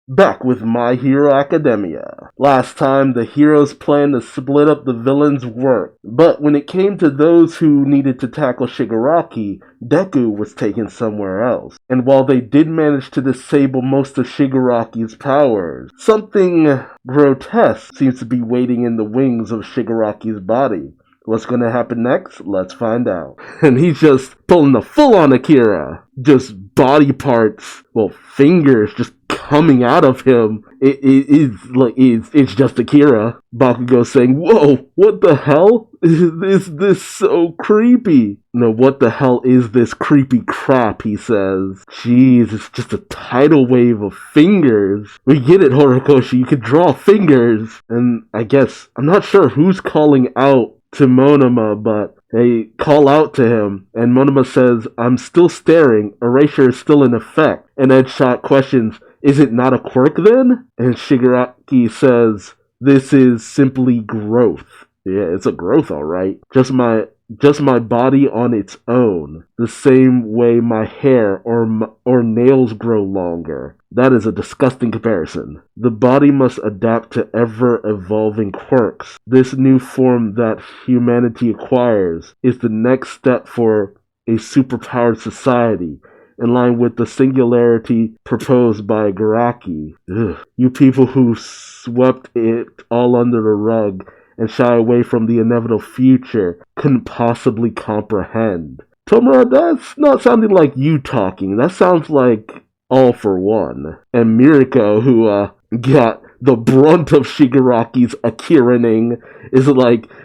back with My Hero Academia. Last time, the heroes planned to split up the villains' work, but when it came to those who needed to tackle Shigaraki, Deku was taken somewhere else. And while they did manage to disable most of Shigaraki's powers, something grotesque seems to be waiting in the wings of Shigaraki's body. What's going to happen next? Let's find out. And he's just pulling a full-on Akira. Just body parts, fingers just coming out of him. It's just Akira. Bakugo saying, "Whoa, what the hell? Is this so creepy?" No, what the hell is this creepy crap, he says. Jeez, it's just a tidal wave of fingers. We get it, Horikoshi, you can draw fingers. And I guess, I'm not sure who's calling out to Monoma, but they call out to him, and Monoma says, "I'm still staring, erasure is still in effect." And Edshot questions, "Is it not a quirk then?" And Shigaraki says, "This is simply growth." Yeah, it's a growth, alright. Just my body on its own. The same way my hair or nails grow longer. That is a disgusting comparison. The body must adapt to ever-evolving quirks. This new form that humanity acquires is the next step for a superpowered society, in line with the singularity proposed by Garaki. Ugh. You people who swept it all under the rug and shy away from the inevitable future couldn't possibly comprehend. Tomura, that's not sounding like you talking. That sounds like All for One. And Miriko, who got the brunt of Shigaraki's Akiraning, is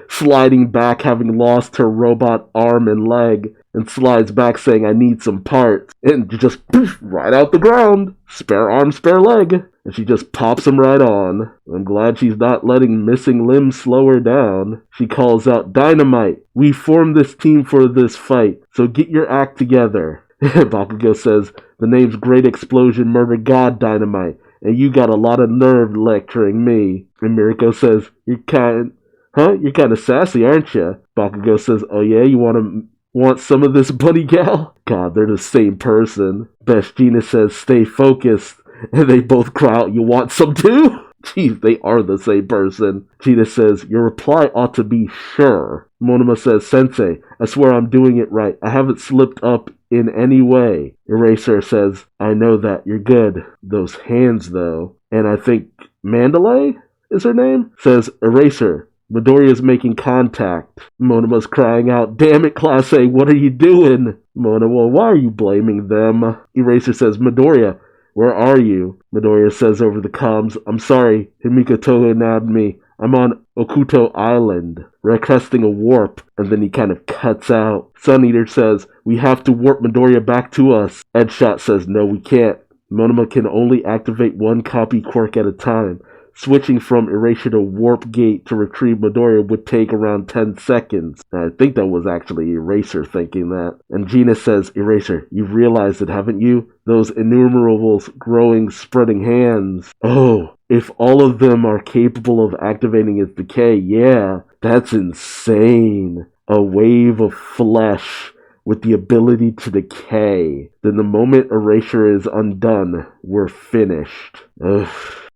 sliding back, having lost her robot arm and leg, and slides back saying, "I need some parts," and just poof, right out the ground. Spare arm, spare leg. And she just pops him right on. I'm glad she's not letting missing limbs slow her down. She calls out, "Dynamite, we formed this team for this fight, so get your act together." Bakugo says, "The name's Great Explosion Murder God Dynamite, and you got a lot of nerve lecturing me." And Miriko says, You're kind of sassy, aren't you?" Bakugo says, "Oh yeah, you want some of this, bunny gal?" God, they're the same person. Best Gina says, "Stay focused." And they both cry out, "You want some too?" Jeez, they are the same person. Gina says, "Your reply ought to be sure." Monoma says, "Sensei, I swear I'm doing it right. I haven't slipped up in any way." Eraser says, "I know that. You're good. Those hands, though." And I think Mandalay is her name? Says, "Eraser, Midoriya's making contact." Monoma's crying out, "Damn it, Class A, what are you doing?" Mona, "Well, why are you blaming them?" Eraser says, "Midoriya, where are you?" Midoriya says over the comms, "I'm sorry, Himiko Toho nabbed me. I'm on Okuto Island, requesting a warp," and then he kind of cuts out. Sun Eater says, "We have to warp Midoriya back to us." Edshot says, "No, we can't. Monoma can only activate one copy quirk at a time. Switching from Erasure to Warp Gate to retrieve Midoriya would take around 10 seconds. I think that was actually Eraser thinking that. And Gina says, "Eraser, you've realized it, haven't you? Those innumerable growing, spreading hands. Oh, if all of them are capable of activating its decay, yeah, that's insane. A wave of flesh with the ability to decay. Then the moment Erasure is undone, we're finished." Ugh.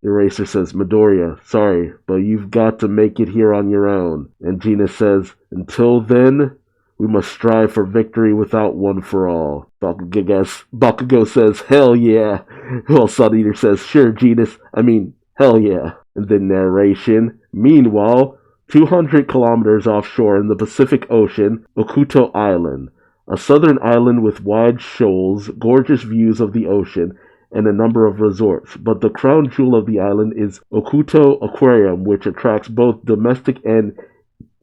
Eraser says, "Midoriya, sorry, but you've got to make it here on your own." And Gina says, "Until then, we must strive for victory without One for All." Bakugo says, "Hell yeah." Well, Sun Eater says, "Sure, Genus. Hell yeah." And then narration. Meanwhile, 200 kilometers offshore in the Pacific Ocean, Okuto Island. A southern island with wide shoals, gorgeous views of the ocean, and a number of resorts, but the crown jewel of the island is Okuto Aquarium, which attracts both domestic and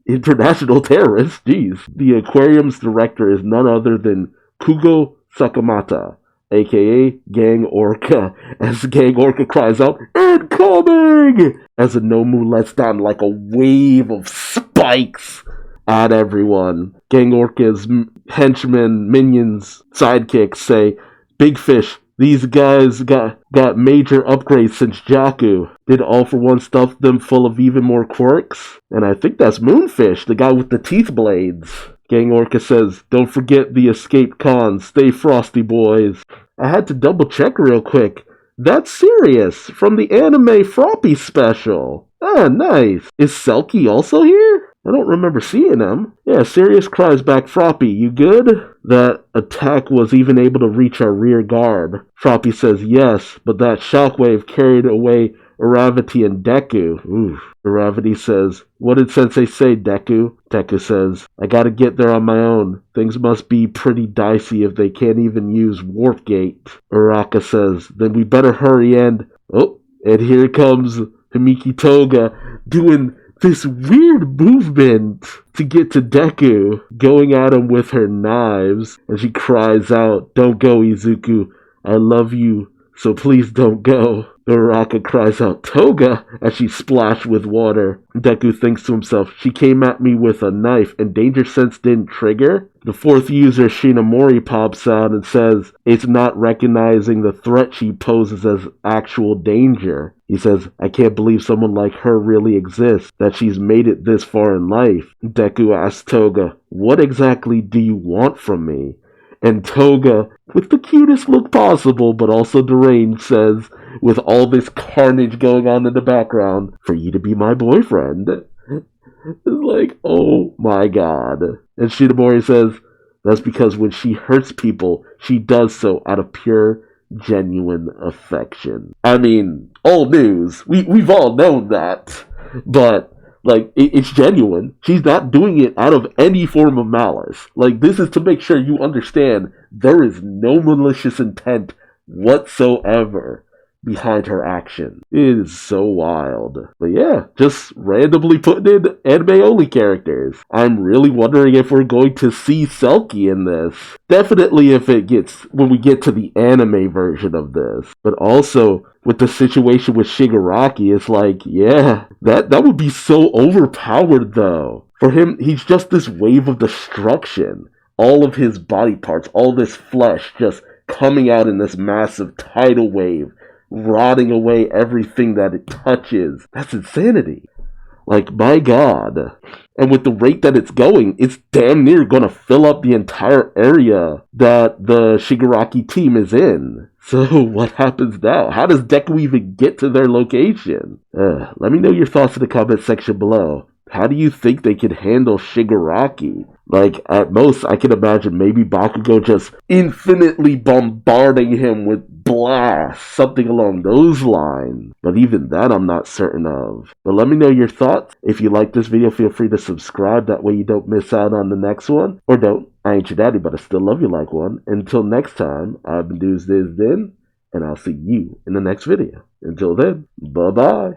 international terrorists. Jeez. The aquarium's director is none other than Kugo Sakamata, aka Gang Orca, as Gang Orca cries out, "Incoming!" as a Nomu lets down like a wave of spikes at everyone. Gang Orca's henchmen, minions, sidekicks say, "Big Fish, these guys got major upgrades since Jakku. Did All for One stuff them full of even more quirks?" And I think that's Moonfish, the guy with the teeth blades. Gang Orca says, "Don't forget the escape cons. Stay frosty, boys." I had to double check real quick. That's Sirius from the anime Froppy special. Ah, nice. Is Selkie also here? I don't remember seeing him. Yeah, Sirius cries back, Froppy, you good? That attack was even able to reach our rear guard. Froppy says yes, but that shockwave carried away Uravity and Deku. Oof. Uravity says, what did Sensei say, Deku? Deku says, I gotta get there on my own. Things must be pretty dicey if they can't even use Warp Gate. Uraka says, then we better hurry and... Oh, and here comes Himiki Toga doing this weird movement to get to Deku, going at him with her knives, and she cries out, don't go, Izuku. I love you, so please don't go. Uraka cries out, Toga, as she splashed with water. Deku thinks to himself, she came at me with a knife and danger sense didn't trigger? The fourth user, Shinamori, pops out and says it's not recognizing the threat she poses as actual danger. He says, I can't believe someone like her really exists, that she's made it this far in life. Deku asks Toga, what exactly do you want from me? And Toga, with the cutest look possible, but also deranged, says, with all this carnage going on in the background, for you to be my boyfriend. It's like, oh my god. And Shinamori says, that's because when she hurts people, she does so out of pure, genuine affection. I mean, old news. We've all known that. But... like, it's genuine. She's not doing it out of any form of malice. Like, this is to make sure you understand there is no malicious intent whatsoever behind her action. It is so wild. But yeah, just randomly putting in anime-only characters. I'm really wondering if we're going to see Selkie in this. Definitely when we get to the anime version of this. But also, with the situation with Shigaraki, it's like, yeah, that would be so overpowered though. For him, he's just this wave of destruction. All of his body parts, all this flesh just coming out in this massive tidal wave, rotting away everything that it touches. That's insanity. Like, my god. And with the rate that it's going, it's damn near gonna fill up the entire area that the Shigaraki team is in. So, what happens now? How does Deku even get to their location? Let me know your thoughts in the comment section below. How do you think they could handle Shigaraki? Like, at most, I can imagine maybe Bakugo just infinitely bombarding him with blasts, something along those lines. But even that I'm not certain of. But let me know your thoughts. If you like this video, feel free to subscribe. That way you don't miss out on the next one. Or don't. I ain't your daddy, but I still love you like one. Until next time, I've been Duuz-Diz-Din, and I'll see you in the next video. Until then, bye-bye.